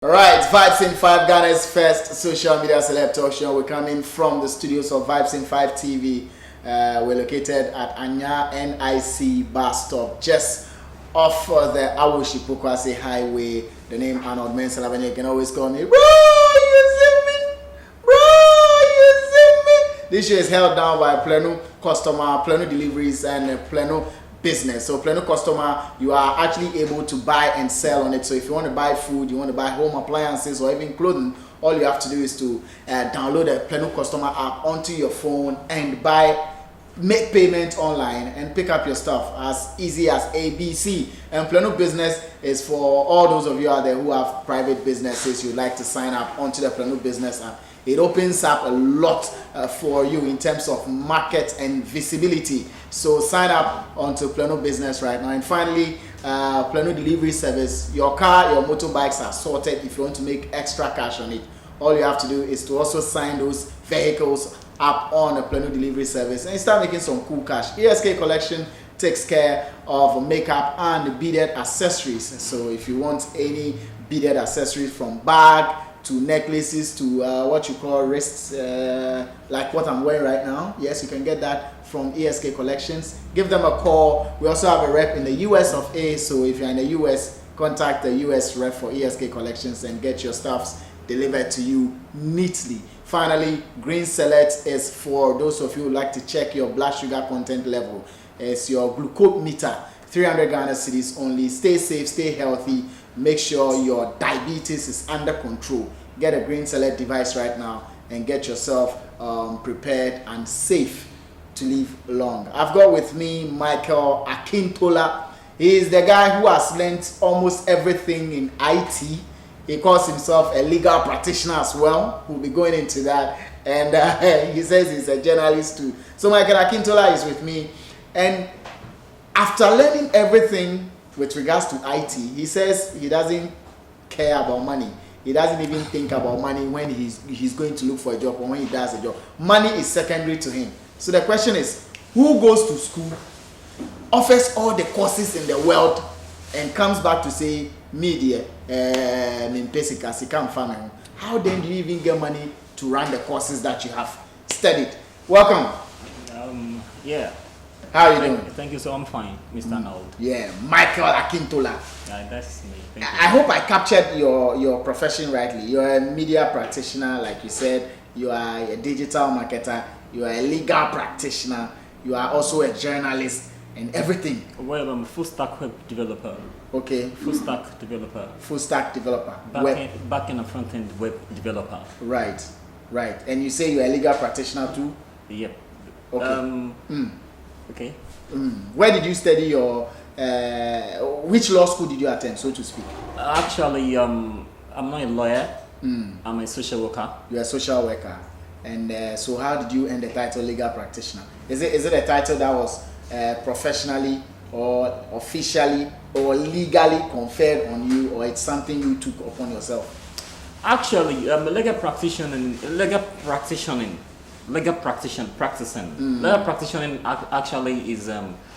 Right, Vibes in 5, Ghana's first social media celeb talk show. We're coming from the studios of Vibes in 5 TV. We're located at Anya NIC bus stop, just off the Awoshipokwase Highway. The name Arnold means Elavanyo. You can always call me, bro, you see me? Bro, you see me? This show is held down by Pleno customer, Pleno deliveries, and Pleno business. So Pleno customer, you are actually able to buy and sell on it. So if you want to buy food, you want to buy home appliances or even clothing, all you have to do is to download the Pleno customer app onto your phone and make payment online and pick up your stuff as easy as ABC. And Pleno business is for all those of you out there who have private businesses you'd like to sign up onto the Pleno business app. It opens up a lot for you in terms of market and visibility. So sign up onto Pleno Business right now. And finally, Pleno Delivery Service. Your car, your motorbikes are sorted. If you want to make extra cash on it, all you have to do is to also sign those vehicles up on a Pleno Delivery Service and start making some cool cash. ESK Collection takes care of makeup and beaded accessories. So if you want any beaded accessories, from bag to necklaces to what you call wrists, like what I'm wearing right now, yes, you can get that from ESK Collections. Give them a call. We also have a rep in the US of A, so if you're in the US, contact the US rep for ESK Collections and get your stuffs delivered to you neatly. Finally, Green Select is for those of you who like to check your blood sugar content level. It's your glucose meter, 300 Ghana cedis only. Stay safe, stay healthy. Make sure your diabetes is under control. Get a Green Select device right now and get yourself prepared and safe to live long. I've got with me Michael Akintola. He is the guy who has learned almost everything in IT. He calls himself a legal practitioner as well. We'll be going into that. And he says he's a journalist too. So Michael Akintola is with me. And after learning everything with regards to IT, he says he doesn't care about money. He doesn't even think about money when he's going to look for a job or when he does a job. Money is secondary to him. So the question is, who goes to school, offers all the courses in the world, and comes back to say, media, how then do you even get money to run the courses that you have studied? Welcome. Yeah. How are you doing? Thank you. So I'm fine, Mr. Arnold. Yeah, Michael Akintola. That's me. Thank you. I hope I captured your profession rightly. You're a media practitioner, like you said. You are a digital marketer. You are a legal practitioner. You are also a journalist and everything. Well, I'm a full stack web developer. Okay. Full stack developer. Full stack developer. Back end and front end web developer. Right. And you say you're a legal practitioner too? Yep. Okay. Okay. Where did you study your? Which law school did you attend, so to speak? Actually, I'm not a lawyer. I'm a social worker. You're a social worker, and so how did you earn the title legal practitioner? Is it a title that was professionally or officially or legally conferred on you, or it's something you took upon yourself? Actually, I'm a legal practitioner. Practicing. Legal practicing actually is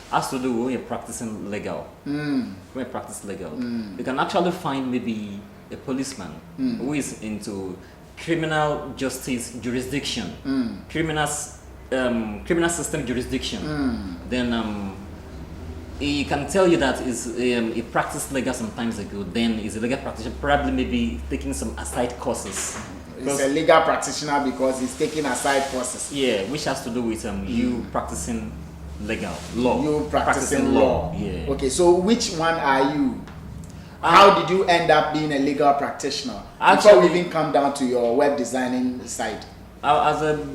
has to do when you're practicing legal. When you practice legal, you can actually find maybe a policeman who is into criminal justice jurisdiction, criminal system jurisdiction. Then he can tell you that he practiced legal some times ago. Then he's a legal practitioner, probably maybe taking some aside courses. He's a legal practitioner because he's taking aside courses. Yeah, which has to do with you practicing legal law. You practicing law. Yeah. Okay, so which one are you? How did you end up being a legal practitioner? Before we even come down to your web designing side. As a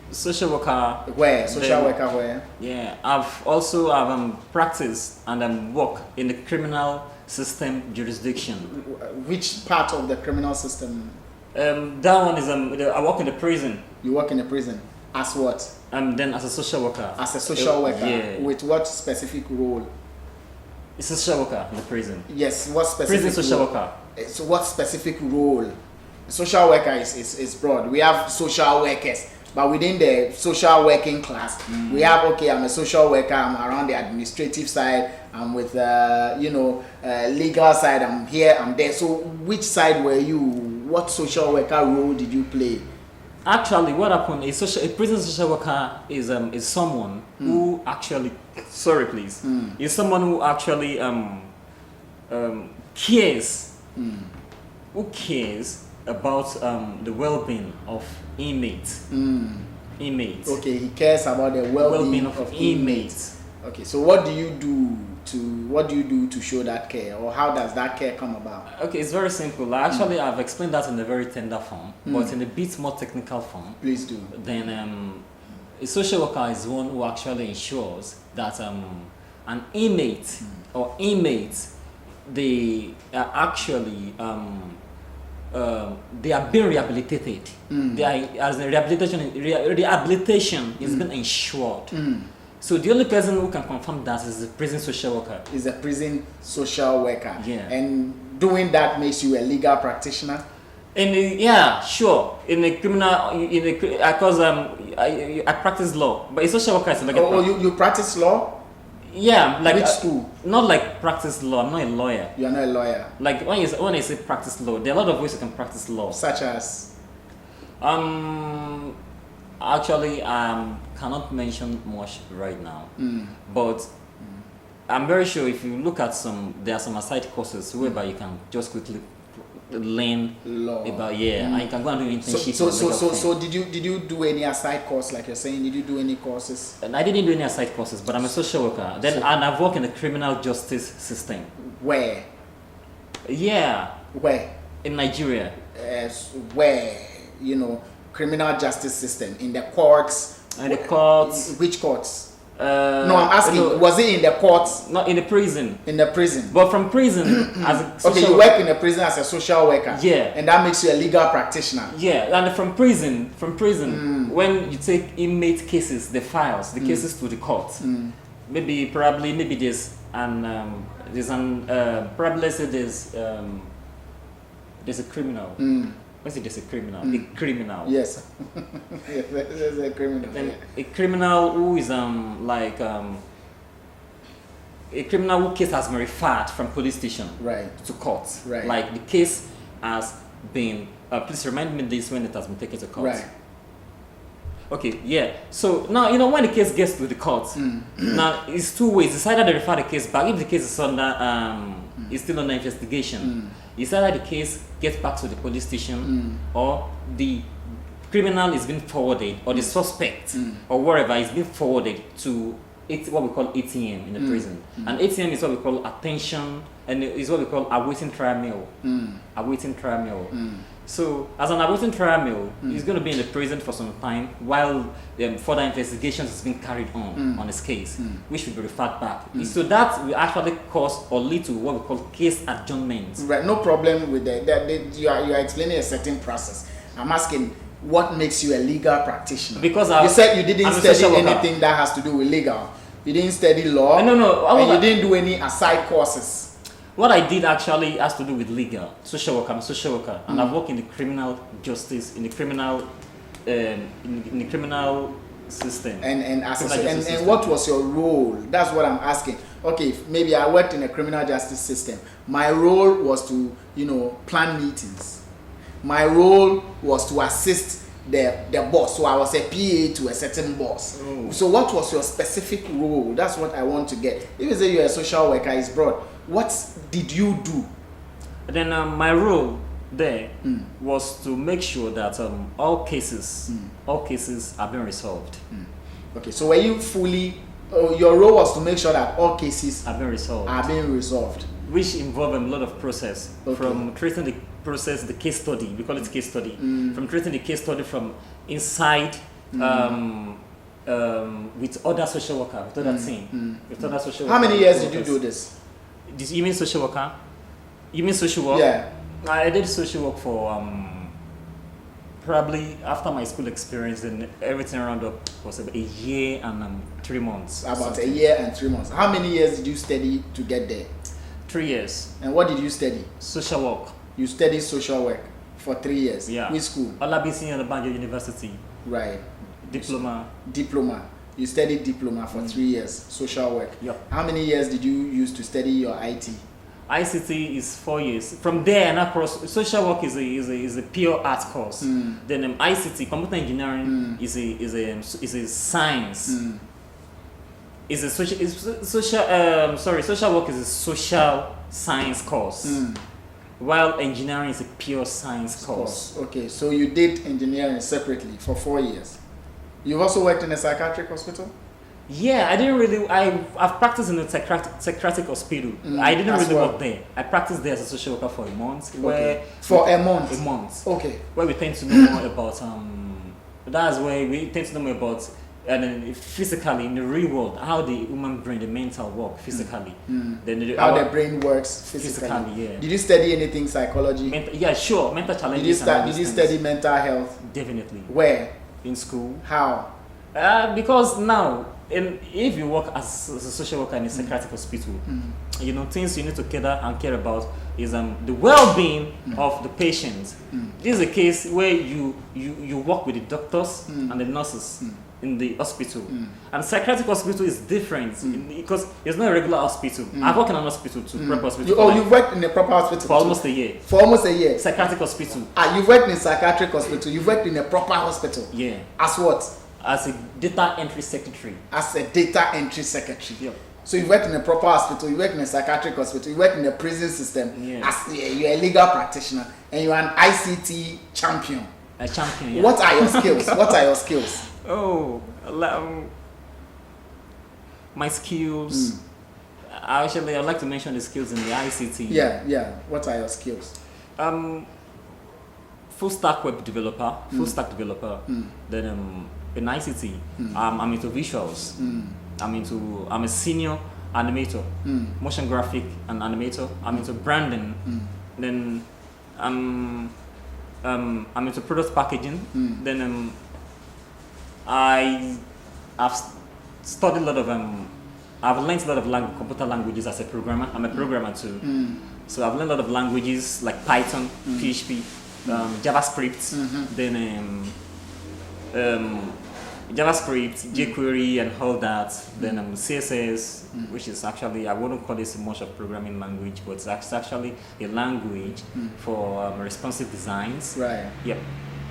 social worker. Where? Social worker where? Yeah, I've also practiced and work in the criminal system jurisdiction. Which part of the criminal system? That one is I work in the prison. You work in the prison as what? Then as a social worker. As a social worker. Yeah. With what specific role? It's a social worker in the prison. Yes. What specific? Prison social worker. So what specific role? Social worker is broad. We have social workers But within the social working class, we have, okay, I'm a social worker, I'm around the administrative side, I'm with, legal side, I'm here, I'm there. So which side were you? What social worker role did you play? Actually, what happened is a prison social worker is someone who actually, sorry please, is someone who actually cares, who cares about the well-being of inmates. Okay, he cares about the well-being of inmates. Okay, so what do you do to show that care, or how does that care come about? Okay, it's very simple. Actually, I've explained that in a very tender form, but in a bit more technical form. Please do. Then a social worker is one who actually ensures that an inmate or inmates, they are actually they are being rehabilitated. They are, as the rehabilitation is being ensured. So the only person who can confirm that is the prison social worker. Is a prison social worker. Yeah. And doing that makes you a legal practitioner? Yeah, sure. In a criminal, because I practice law, but a social worker is like you practice law? Yeah, like which school? Not like practice law. I'm not a lawyer. You are not a lawyer. Like when I say practice law, there are a lot of ways you can practice law. Such as? Actually, cannot mention much right now. But I'm very sure if you look at there are some aside courses whereby you can just quickly learn law about and you can go and do internship. So did you do any aside course, like you're saying? Did you do any courses? And I didn't do any aside courses, but I'm a social worker. And I've worked in the criminal justice system. Where? Yeah. Where? In Nigeria. Where? Criminal justice system in the courts. In the courts. Which courts? No, I'm asking. Was it in the courts? Not in the prison. In the prison. But from prison, as a social you work in the prison as a social worker. Yeah. And that makes you a legal practitioner. Yeah, and from prison, when you take inmate cases, the files, the cases to the court, maybe there's probably let's say there's a criminal. Let's say there's a criminal. A criminal. Yes. Yes, there's a criminal. Then a criminal who is a criminal whose case has been referred from police station to court. Right. Like the case has been. Please remind me this when it has been taken to court. Right. Okay. Yeah. So now when the case gets to the court, now it's two ways. It's either they refer the case back if the case is under is still under investigation. It's either the case gets back to the police station or the criminal is being forwarded, or the suspect or wherever is being forwarded to what we call ATM in the prison. And ATM is what we call attention, and is what we call awaiting trial. Awaiting trial. So as an awaiting trial, he's going to be in the prison for some time while further investigations is being carried on his case, which will be referred back. So that will actually cause or lead to what we call case adjournment. Right, no problem with that. You are explaining a certain process. I'm asking, what makes you a legal practitioner? Because you said you didn't study anything that has to do with legal. You didn't study law. No. And you didn't do any aside courses. What I did actually has to do with legal. Social worker. I'm a social worker, and I work in the criminal justice, in the criminal system. And what was your role? That's what I'm asking. Okay, maybe I worked in a criminal justice system. My role was to, plan meetings. My role was to assist the boss. So I was a PA to a certain boss. So what was your specific role? That's what I want to get. If you say you're a social worker, it's broad. What did you do? Then my role there was to make sure that all cases are being resolved. Okay, so were you fully? Your role was to make sure that all cases are being resolved. Which involve a lot of process, from creating the process, the case study. We call it case study. From creating the case study from inside. With other social worker, with other team, with other social worker. How many years did you do this? You mean social worker? You mean social work? Yeah. I did social work for probably after my school experience, and everything around up was about a year and 3 months. About a year and 3 months. How many years did you study to get there? 3 years. And what did you study? Social work. You studied social work For 3 years. Yeah. Which school? Olabisi Elavanyo University. Right. Diploma. Diploma. You studied diploma for 3 years. Social work. Yep. How many years did you use to study your IT? ICT is 4 years. From there and across, social work is a pure art course. Then ICT, computer engineering, is a science. Is a social work is a social science course. While engineering is a pure science course. Okay, so you did engineering separately for 4 years. You've also worked in a psychiatric hospital? Yeah, I didn't really. I've practiced in a psychiatric hospital. I didn't really work there. I practiced there as a social worker for a month. For a month. A month. Okay. Where we tend to know more about That's where we tend to know more about and then physically in the real world how the human brain, the mental work physically. Then how the brain works physically. Yeah. Did you study anything psychology? Yeah, sure. Mental challenges. Did you study mental health? Definitely. Where? In school. How? Because now. If you work as a social worker in a psychiatric hospital, things you need to care about is the well-being of the patient. This is a case where you work with the doctors and the nurses in the hospital. And psychiatric hospital is different because it's not a regular hospital. I've worked in an hospital too, proper hospital. You've worked in a proper hospital for almost a year. For almost a year. Psychiatric hospital. You've worked in a psychiatric hospital. You've worked in a proper hospital. Yeah. As what? As a data entry secretary. As a data entry secretary. Yep. So you worked in a proper hospital, you worked in a psychiatric hospital, you worked in a prison system. Yeah. You're a legal practitioner and you're an ICT champion. A champion, yeah. What are your skills? What are your skills? Oh, my skills. Actually, I'd like to mention the skills in the ICT. Yeah. What are your skills? Full stack web developer, Then in ICT, I'm into visuals. I'm a senior animator, motion graphic and animator. I'm into branding. Then I'm into product packaging. Then I've studied a lot of I've learned a lot of computer languages as a programmer. I'm a programmer too. So I've learned a lot of languages like Python, PHP, JavaScript, then JavaScript, jQuery and all that, then CSS, which is actually, I wouldn't call this much of programming language, but it's actually a language for responsive designs. Right. Yep.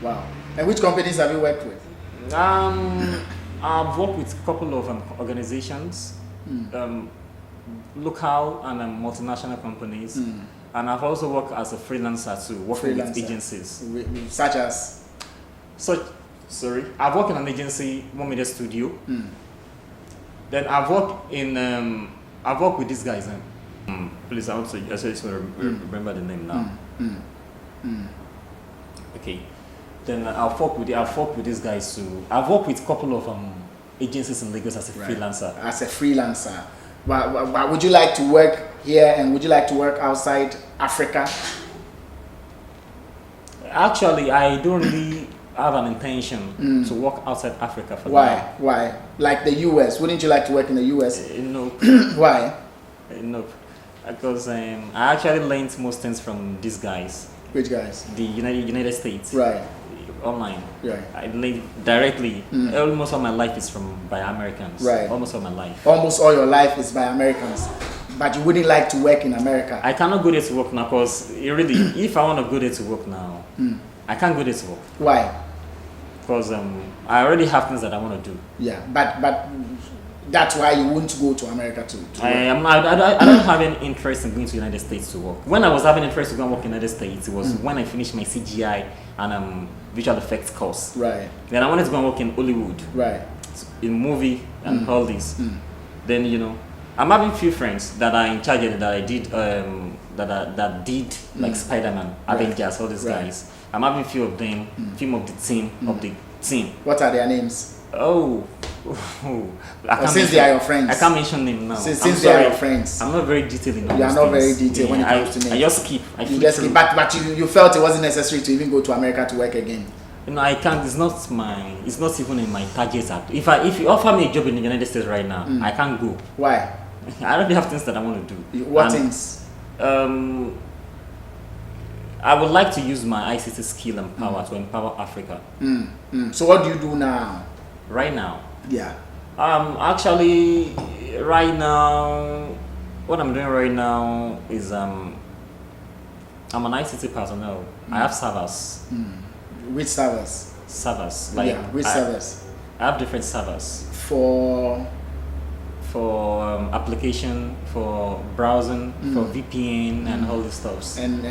Wow. And which companies have you worked with? I've worked with a couple of organizations, local and multinational companies, and I've also worked as a freelancer too, working with agencies. Such as? I've worked in an agency, One Media Studio. Then I've worked with these guys. Please, I just remember the name now. Okay. Then I've worked with these guys too. I've worked with a couple of agencies in Lagos as a freelancer. As a freelancer. But would you like to work here and would you like to work outside Africa? Actually, I don't really have an intention to work outside Africa for now. Why? Like the US? Wouldn't you like to work in the US? No. Why? No. Because I actually learned most things from these guys. Which guys? The United States. Right. Online. Right. I learned directly. Almost all my life is by Americans. Right. Almost all my life. Almost all your life is by Americans. But you wouldn't like to work in America? I cannot go there to work now because really, if I want to go there to work now, I can't go there to work. Why? Because I already have things that I want to do. Yeah, but that's why you won't go to America to work. I don't have any interest in going to the United States to work. When I was having interest to go and work in the United States, it was when I finished my CGI and visual effects course. Right. Then I wanted to go and work in Hollywood. Right. In movie and all this. Then I'm having few friends that are in charge of that I did that did like Spider-Man, Avengers, all these guys. I'm having few of them, few of the team. What are their names? Since they are your friends. I can't mention them now. Since they are your friends. I'm not very detailed in You are not very detailed when it comes to names. I just skip. But you felt it wasn't necessary to even go to America to work again. I can't. It's not even in my target. If you offer me a job in the United States right now, I can't go. Why? I already have things that I want to do. What things? I would like to use my ICT skill and power to empower Africa. So what do you do now? Right now? Yeah. Actually, right now, what I'm doing right now is I'm an ICT personnel. I have servers. Which servers? Servers. Which servers? I have different servers. For application, for browsing, for VPN and all these stuffs. And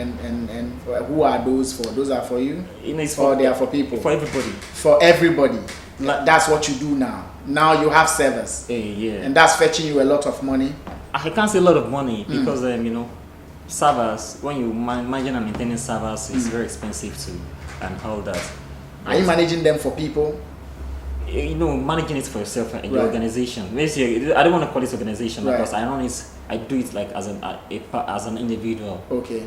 who are those for? Those are for you? Or they are for people? For everybody. For everybody. That's what you do now. Now you have servers. Yeah. And that's fetching you a lot of money. I can't say a lot of money because servers, when you managing and maintaining servers, it's very expensive too, and all that. Are you managing them for people? Managing it for yourself and your organization. Basically, I don't want to call it organization because I do it like as an individual. Okay.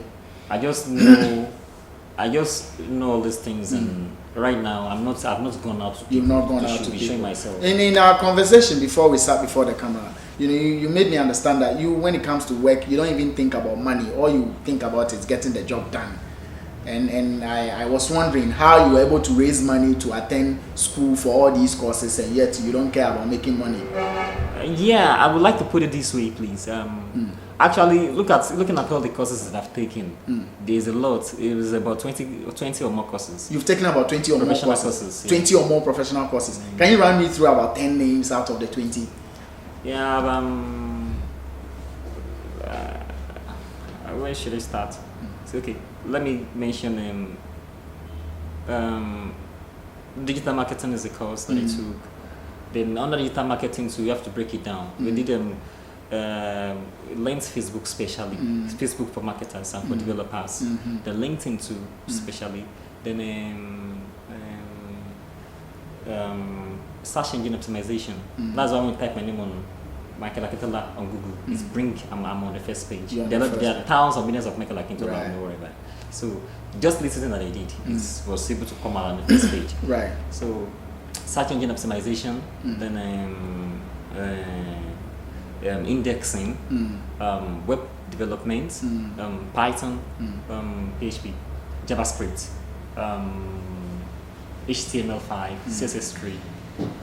I just know all these things, and right now I've not gone out to people. You've not gone out to be showing myself. In our conversation before we sat before the camera, you made me understand that when it comes to work, you don't even think about money. All you think about is getting the job done. And I was wondering how you were able to raise money to attend school for all these courses, and yet you don't care about making money. I would like to put it this way, please. Actually, looking at all the courses that I've taken, there's a lot. It was about 20 or more courses. You've taken about 20 or more courses? 20 or more professional courses. Can you run me through about 10 names out of the 20? Yeah, where should I start? Okay, let me mention digital marketing is a course that I took. Then under digital marketing too, you have to break it down. We did learned Facebook specially, Facebook for marketers and for developers. The LinkedIn too specially. Then search engine optimization. That's why when you type my name on Michael Akintola on Google, it's I'm on the first page. There are thousands of millions of Michael Akintola wherever. So just listening that I did, it was able to come out on the first page. Right. So search engine optimization, then indexing, web development, Python, PHP, JavaScript, HTML5, CSS3,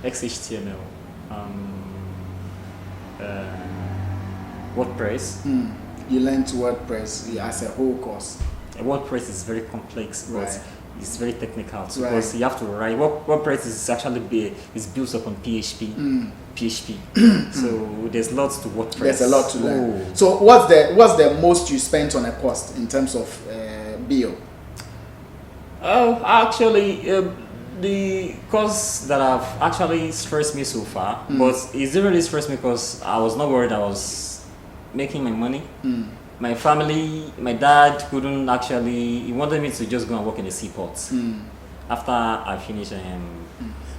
XHTML, WordPress. You learned WordPress as a whole course. WordPress is very complex, but it's very technical because you have to write. WordPress is actually built upon PHP. So there's lots to WordPress. There's a lot to learn. So what's the most you spent on a course in terms of bill? Oh, actually, the course that have actually stressed me so far, but it didn't really stress me because I was not worried I was making my money. My family, my dad couldn't actually, he wanted me to just go and work in the seaport after I finished.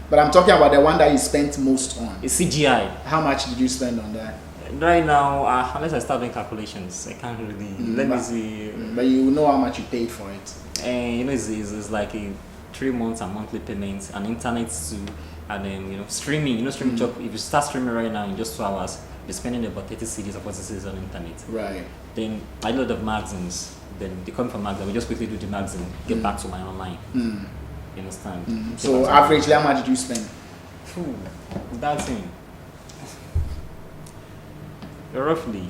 But I'm talking about the one that you spent most on. It's CGI. How much did you spend on that? Right now, unless I start doing calculations, I can't really, let me see. But you know how much you paid for it. And it's like a 3 months and monthly payments and internet too, and then streaming. Streaming job. If you start streaming right now in just 2 hours, you're spending about 30 CDs or 40 CDs on internet. Right. Then I do a lot of magazines. Then they come from magazine. We just quickly do the magazine, get back to my online. You understand? So averagely, how much did you spend? That thing. Roughly.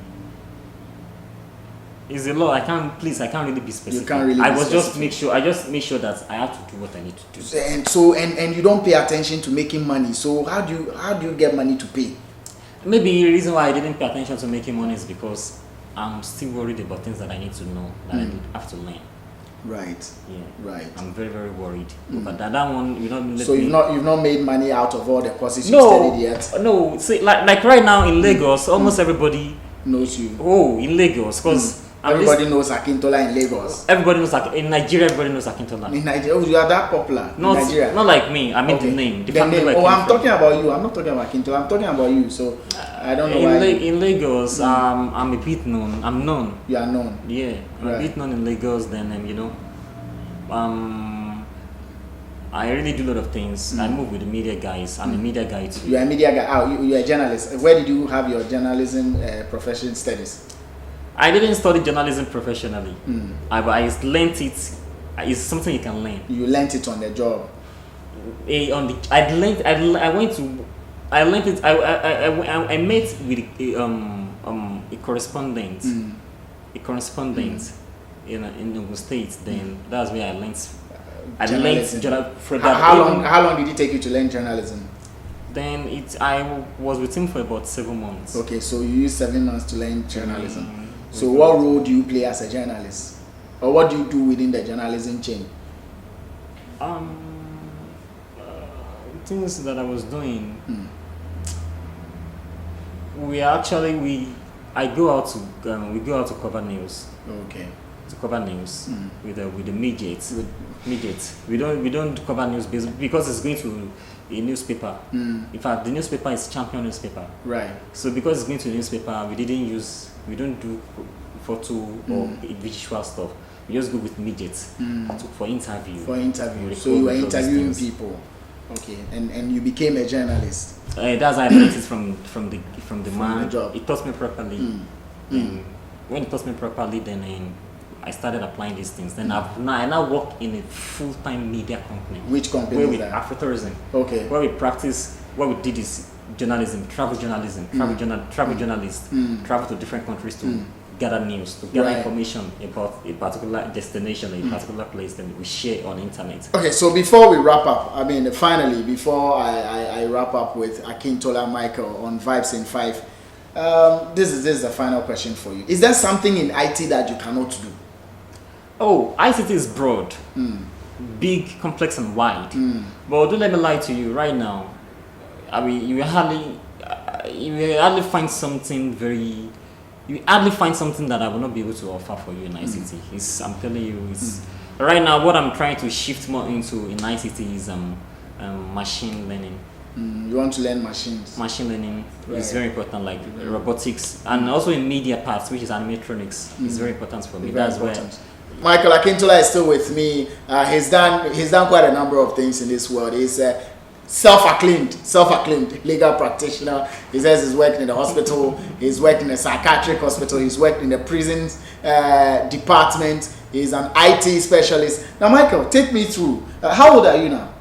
It's a lot. I can't really be specific. You can't really. I just make sure that I have to do what I need to do. And you don't pay attention to making money. So how do you get money to pay? Maybe the reason why I didn't pay attention to making money is because I'm still worried about things that I need to know, that I have to learn. Right. Yeah. Right. I'm very, very worried. But that one, you've not made money out of all the courses you've studied yet? No. See, like right now in Lagos, almost everybody knows you. Oh, in Lagos, because everybody knows Akintola in Lagos. Everybody knows in Nigeria. Everybody knows Akintola. In Nigeria, you are that popular. In Nigeria. Not like me. I mean the name. The family. I'm talking about you. I'm not talking about Akintola. I'm talking about you. So I don't know why. In Lagos, I'm a bit known. I'm known. You are known. Yeah, I'm a bit known in Lagos. Then I really do a lot of things. I move with the media guys. I'm a media guy too. You're a media guy. You're a journalist. Where did you have your journalism profession studies? I didn't study journalism professionally. I learned it. It's something you can learn. You learned it on the job. I learned it. I met with a correspondent. A correspondent in Ogun State. Then that's where I learned. How long did it take you to learn journalism? Then I was with him for about 7 months. Okay, so you used 7 months to learn journalism. So what role do you play as a journalist, or what do you do within the journalism chain? Things that I was doing. I go out to cover news. Okay. To cover news with the midgets. We don't cover news because it's going to a newspaper. In fact, the newspaper is champion newspaper. Right. So because it's going to a newspaper, we don't do photo or visual stuff. We just go with midgets for interview. So you were interviewing people. Okay. And you became a journalist. That's how I learned it from the man. The job. It taught me properly. When it taught me properly, then I started applying these things. Then I now work in a full-time media company. Which company where is we that? Afrotourism. Okay. Where we practice. What we did is journalism, travel journalism, travel journalists, travel to different countries to gather news, to gather information about a particular destination, a particular place. Then we share on internet. Okay, so before we wrap up, finally, before I wrap up with Akintola Michael on Vibes in 5, this is the final question for you. Is there something in IT that you cannot do? Oh, ICT is broad, big, complex, and wide. But don't let me lie to you right now. You will hardly find something that I will not be able to offer for you in ICT. I'm telling you, right now what I'm trying to shift more into in ICT is machine learning. You want to learn machines? Machine learning is very important, like robotics, and also in media parts, which is animatronics, is very important for me. That's important. Michael Akintola is still with me. He's done quite a number of things in this world. He's self-acclaimed legal practitioner. He says he's worked in the hospital, he's worked in a psychiatric hospital, he's worked in the prisons department, he's an IT specialist. Now, Michael, take me through. How old are you now?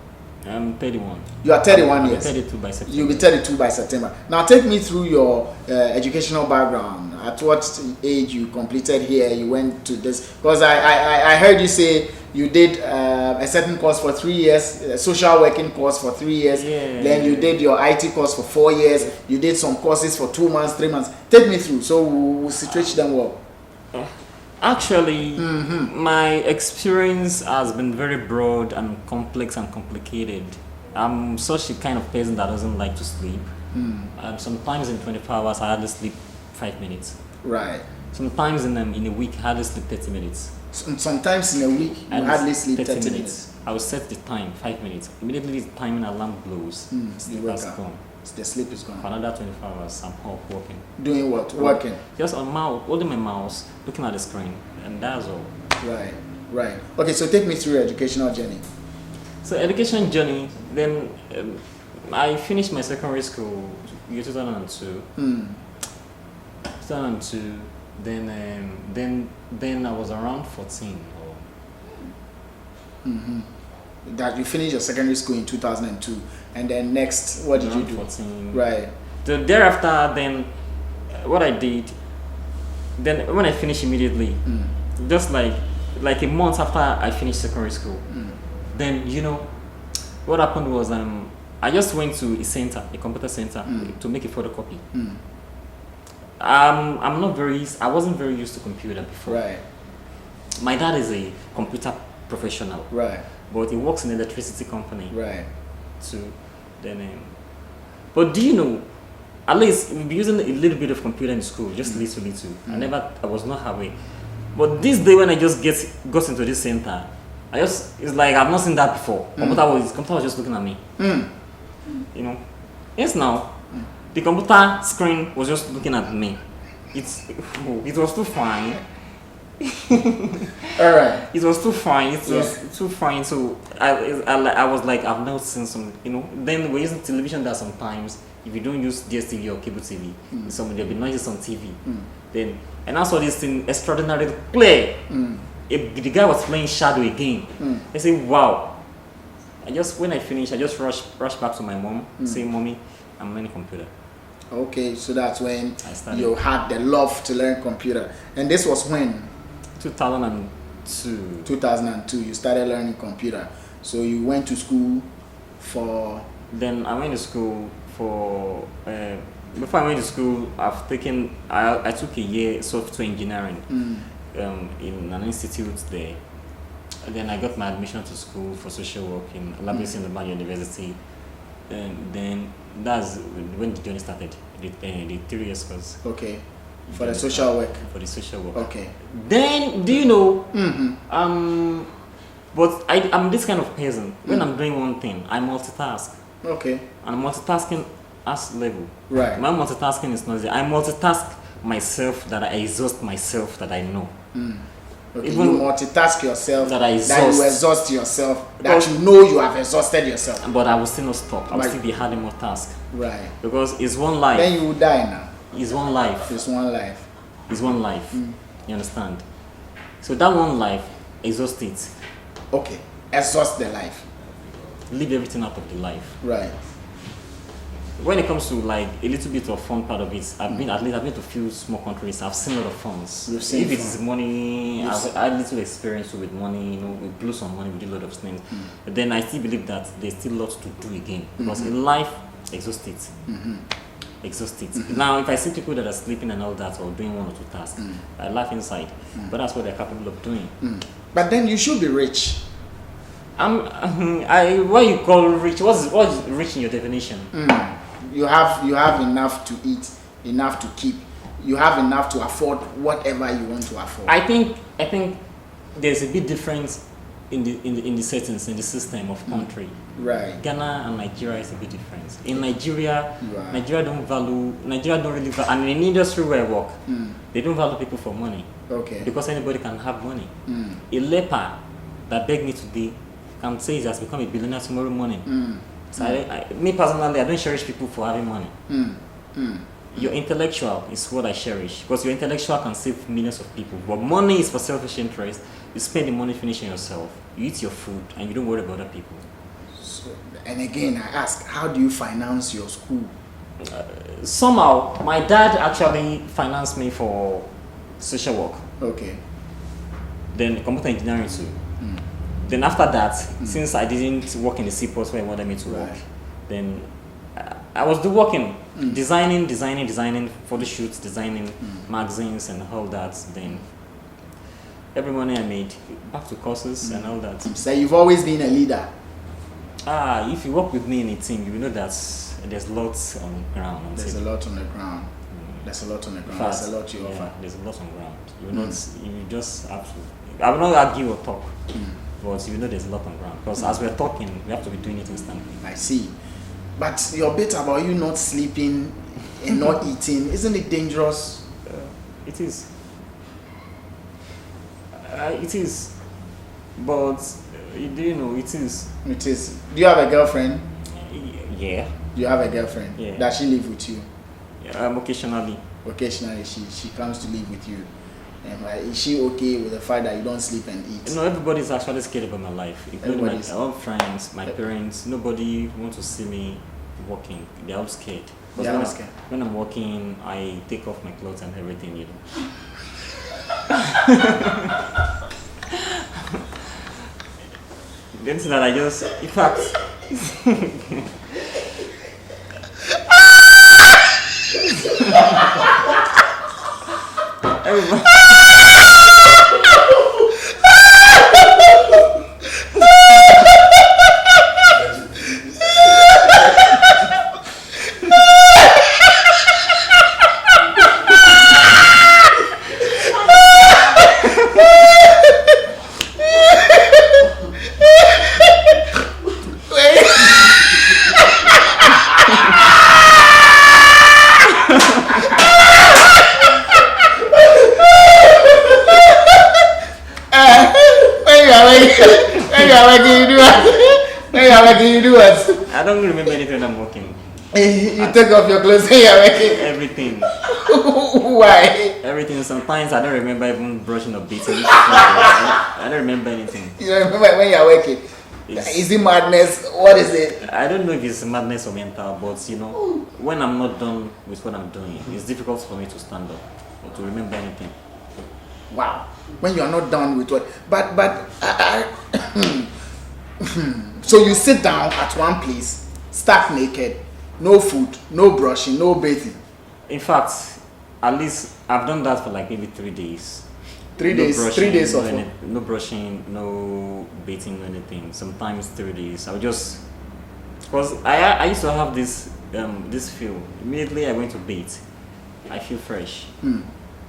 I'm 31. You are 31 years. I'll be 32 by September. You'll be 32 by September. Now, take me through your educational background. At what age you completed here? You went to this? Because I heard you say you did a certain course for 3 years, a social working course for 3 years. Yeah. Then you did your IT course for 4 years. You did some courses for 2 months, 3 months. Take me through so we'll situate them well. Actually, my experience has been very broad and complex and complicated. I'm such a kind of person that doesn't like to sleep. And sometimes in 24 hours, I hardly sleep 5 minutes. Right. Sometimes in a week, I hardly sleep 30 minutes. Sometimes in a week, you hardly sleep 30 minutes. I will set the time, 5 minutes. Immediately the timing alarm blows. Sleep has gone. The sleep is gone. For another 24 hours, I'm up working. Doing what? Working? Just holding my mouse, looking at the screen, and that's all. Right. Okay, so take me through your educational journey. So education journey, then I finished my secondary school in 2002. 2002. Then I was around 14. That you finished your secondary school in 2002, and then next, what did you do? 14. Right. So thereafter, then what I did, then when I finished immediately, just like a month after I finished secondary school, then what happened was I just went to a computer center to make a photocopy. I wasn't very used to computer before. Right. My dad is a computer professional. Right. But he works in an electricity company. Right. But do you know, at least we'll be using a little bit of computer in school, just little. I was not aware. But this day when I just got into this center, it's like I've not seen that before. Computer was just looking at me. Yes, now the computer screen was just looking at me. It was too fine. All right. It was too fine. It was too fine. So I was like, I've not seen some. Then we're using television that sometimes if you don't use DSTV or cable TV, there'll be noises on TV. Then, and I saw this thing extraordinary play. The guy was playing Shadow again. I say, wow. When I finished, I just rushed back to my mom, say, Mommy, I'm learning computer. Okay, so that's when you had the love to learn computer. And this was when? 2002. 2002, you started learning computer. So you went to school for... Then I went to school for... before I went to school, I took a year software engineering in an institute there. And then I got my admission to school for social work in Elavanyo University. And then that's when the journey started, the 3 years course. Okay, for the social work. For the social work. Okay. Then, do you know, but I'm this kind of person. When I'm doing one thing, I multitask. Okay. And multitasking as level. Right. My multitasking is not there. I multitask myself that I exhaust myself that I know. Okay, Even you multitask yourself, that you exhaust yourself, that you know you have exhausted yourself. But I will still not stop. I will still be having more tasks. Right. Because it's one life. Then you will die now. It's one life. It's one life. It's one life. You understand? So that one life, exhaust it. Okay. Exhaust the life. Leave everything out of the life. Right. When it comes to like a little bit of fun part of it, I've been to few small countries. I've seen a lot of funds. You've seen if fun. it is money, I've had little experience with money. You know, we blew some money, we did a lot of things. But then I still believe that there's still lots to do again because in life, exhaust it. Exhaust it. Now, if I see people that are sleeping and all that or doing 1 or 2 tasks, I laugh inside. But that's what they're capable of doing. But then you should be rich. What you call rich? What is rich in your definition? You have enough to eat, enough to keep. You have enough to afford whatever you want to afford. I think there's a big difference in the settings in the system of country. Right. Ghana and Nigeria is a big difference. In Nigeria, Nigeria don't really value, and in the industry where I work, they don't value people for money. Okay. Because anybody can have money. A leper that begged me today can say he has become a billionaire tomorrow morning. So me personally, I don't cherish people for having money. Your intellectual is what I cherish because your intellectual can save millions of people. But money is for selfish interest. You spend the money finishing yourself. You eat your food and you don't worry about other people. So, and again, I ask, how do you finance your school? Somehow, my dad actually financed me for social work. Okay. Then computer engineering too. Then after that, since I didn't work in the seaport where he wanted me to work, then I was working, designing photo shoots, designing magazines and all that. Then every money I made, back to courses and all that. So you've always been a leader. If you work with me in a team, you know that there's lots on ground. There's a lot on the ground. There's a lot on the ground. There's a lot you offer. There's a lot on ground. You just have to. I will not argue or talk. But you know there's a lot on ground because as we're talking, we have to be doing it instantly. I see. But your bit about you not sleeping and not eating, isn't it dangerous? It is. It is. But do you know it is? It is. Do you have a girlfriend? Yeah. You have a girlfriend? Yeah. Does she live with you? Occasionally. Occasionally, she comes to live with you. Is she okay with the fact that you don't sleep and eat? No, everybody's actually scared about my life. Including my own friends, my parents. Nobody wants to see me working. They're all scared. When I'm working, I take off my clothes and everything, you know. Then so that I just, in fact, everybody. What can you do? I don't remember anything when I'm working. You take off your clothes when you're working? Everything. Why? Everything. Sometimes I don't remember even brushing or beating. I don't remember anything. You don't remember when you're working? Is it madness? What is it? I don't know if it's madness or mental, but when I'm not done with what I'm doing, it's difficult for me to stand up or to remember anything. Wow. When you are not done with what? But so you sit down at one place, stark naked, no food, no brushing, no bathing. In fact, at least I've done that for like maybe 3 days. 3 days, brushing, 3 days of no brushing, no bathing, anything. Sometimes 3 days. I would just, because I used to have this feel. Immediately I went to bathe, I feel fresh.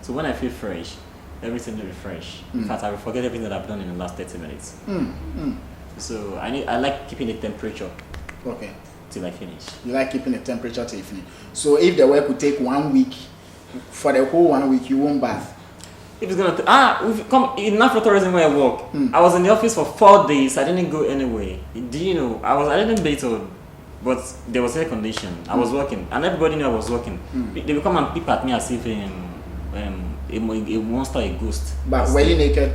So when I feel fresh, everything will be fresh. In fact, I will forget everything that I've done in the last 30 minutes. So I like keeping the temperature. Okay. Till I finish. You like keeping the temperature till you finish. So if the work would take 1 week, for the whole 1 week you won't bath. If it's gonna we've come in Afro tourism where I work. I was in the office for 4 days. I didn't go anywhere. Do you know? I didn't bathe, but there was air condition. I was working, and everybody knew I was working. They would come and peep at me as if a monster, a ghost. But were you naked?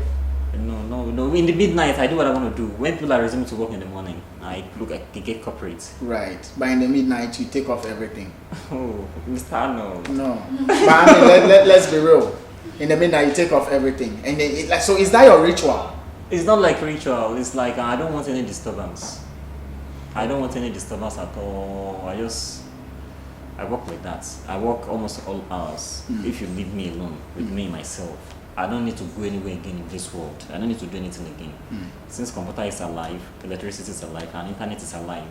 No. In the midnight, I do what I want to do. When people are resuming to work in the morning, I get corporate. Right. But in the midnight, you take off everything. Oh, Mr. Arnold. No. But I mean, let's be real. In the midnight, you take off everything. And then so is that your ritual? It's not like ritual. It's like I don't want any disturbance. I don't want any disturbance at all. I work like that. I work almost all hours. If you leave me alone with me, myself, I don't need to go anywhere again in this world. I don't need to do anything again. Since computer is alive, electricity is alive, and internet is alive.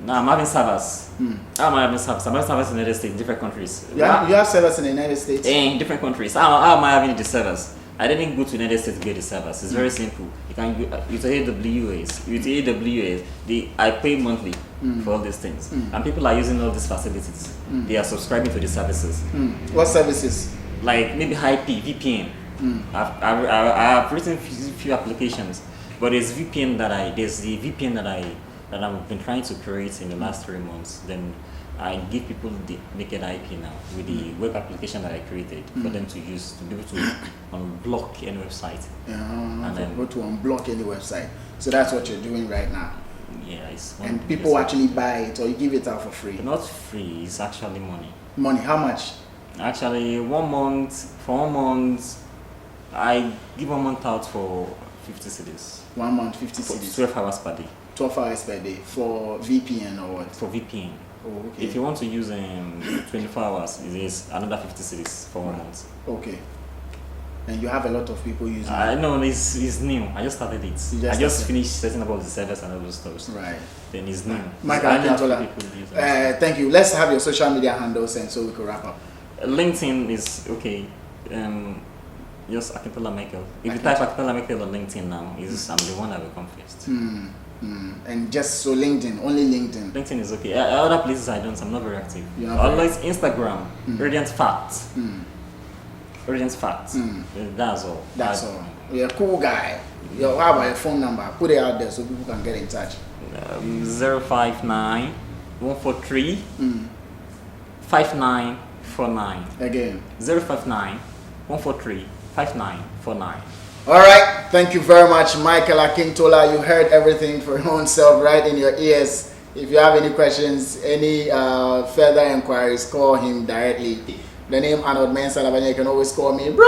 Now I'm having servers. I'm having servers in the United States, in different countries. You have servers in the United States? In different countries. How am I having the servers? I didn't go to the United States to get the servers. It's very simple. You can go with AWS. With AWS, I pay monthly for all these things. And people are using all these facilities. They are subscribing to the services. What services? Like maybe IP, VPN. I've written few applications, but there's the VPN that I've been trying to create in the last 3 months. Then I give people the naked IP now with the web application that I created for them to use to be able to unblock any website. And then go to unblock any website. So that's what you're doing right now. Yeah, and people actually buy it, or you give it out for free? Not free. It's actually money. Money? How much? Actually, 1 month. For 1 month, I give 1 month out for 50 cedis. 1 month, 50 cedis. 12 hours per day. 12 hours per day for VPN or what? For VPN. Oh, okay. If you want to use 24 hours, it is another 50 cedis for 1 month. Okay. And you have a lot of people using it? No, it's new. I just started it. I just finished setting up all the servers and all those stuff. Right. Then it's new. Michael Akintola, thank you. Let's have your social media handles and so we can wrap up. LinkedIn is okay. Just Akintola Michael. If you type Akintola Michael on LinkedIn now, I'm the one that will come first. And just so LinkedIn, only LinkedIn. LinkedIn is okay. Other places I'm not very active. Always Instagram, Radiant Facts. Radiant Facts. That's all. That's all. You're a cool guy. How about your phone number? Put it out there so people can get in touch. 059 143 5949. Again. 059 143 5949. All right. Thank you very much, Michael Akintola. You heard everything for your own self right in your ears. If you have any questions, any further inquiries, call him directly. The name Arnold Elavanyo. You can always call me, bro.